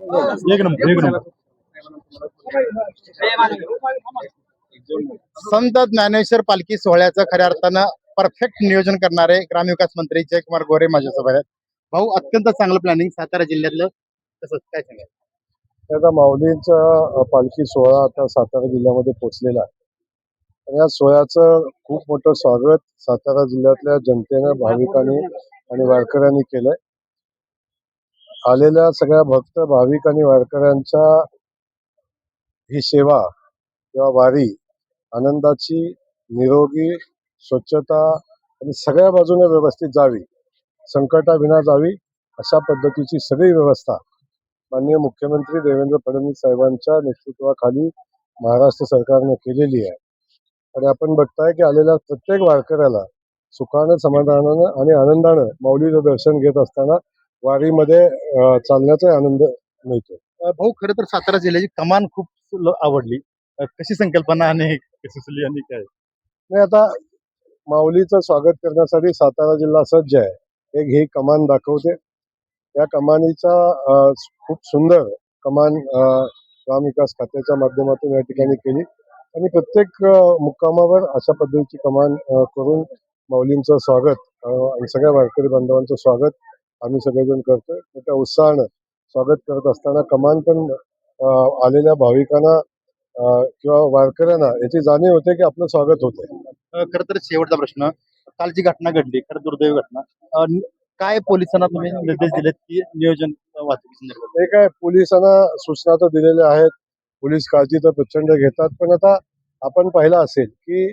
एक नंबर एक नंबर. संत ज्ञानेश्वर पालखी सोहळ्याचं खऱ्या अर्थानं परफेक्ट नियोजन करणारे ग्रामविकास मंत्री जयकुमार गोरे माझ्यासोबत आहेत. भाऊ, अत्यंत चांगलं प्लॅनिंग सातारा जिल्ह्यातलं कसं काय सांगाल? आता माऊलींचा पालखी सोहळा आता सातारा जिल्ह्यामध्ये पोहोचलेला आहे. आणि या सोहळ्याचं खूप मोठं स्वागत सातारा जिल्ह्यातल्या जनतेनं, भाविकांनी आणि वारकऱ्यांनी केलंय. आलेल्या सगळ्या भक्त, भाविक आणि वारकऱ्यांच्या ही सेवा किंवा वारी आनंदाची, निरोगी, स्वच्छता आणि सगळ्या बाजूने व्यवस्थित जावी, संकटाविना जावी, अशा पद्धतीची सगळी व्यवस्था माननीय मुख्यमंत्री देवेंद्र फडणवीस साहेबांच्या नेतृत्वाखाली महाराष्ट्र सरकारने केलेली आहे. आणि आपण बघताय की आलेल्या प्रत्येक वारकऱ्याला सुखानं, समाधानानं आणि आनंदानं माऊलीचं दर्शन घेत असताना वारीमध्ये चालण्याचा आनंद मिळतो. भाऊ, खरं तर सातारा जिल्ह्याची कमान खूप आवडली. कशी संकल्पना आणि कशी सुचली आणि काय? नाही, आता माऊलीचं स्वागत करण्यासाठी सातारा जिल्हा सज्ज आहे. एक ही कमान दाखवते. या कमानीचा खूप सुंदर कमान ग्रामविकास खात्याच्या माध्यमातून या ठिकाणी केली आणि प्रत्येक मुक्कामावर अशा पद्धतीची कमान करून माऊलींचं स्वागत आणि सगळ्या वारकरी बांधवांचं स्वागत आम्ही सगळेजण करतोय. त्या उत्साहानं स्वागत करत असताना कमान पण आलेल्या भाविकांना किंवा वारकऱ्यांना याची जाणीव होते की आपलं स्वागत होतंय. खरं तर शेवटचा प्रश्न, काल जी घटना घडली, खरं दुर्दैवी घटना, काय पोलिसांना तुम्ही निर्देश दिलेत की नियोजन वाहतुकी संदर्भात? हे काय, पोलिसांना सूचना तर दिलेल्या आहेत, पोलीस काळजी तर प्रचंड घेतात. पण आता आपण पाहिलं असेल की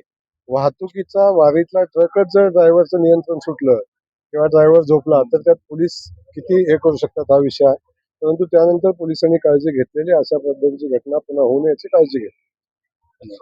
वाहतुकीचा वारीतला ट्रकच जर ड्रायव्हरचं नियंत्रण सुटलं किंवा ड्रायव्हर झोपला तर त्यात पोलीस किती हे करू शकतात हा विषय आहे. परंतु त्यानंतर पोलिसांनी काळजी घेतलेली, अशा पद्धतीची घटना पुन्हा होऊ नये याची काळजी घेतली.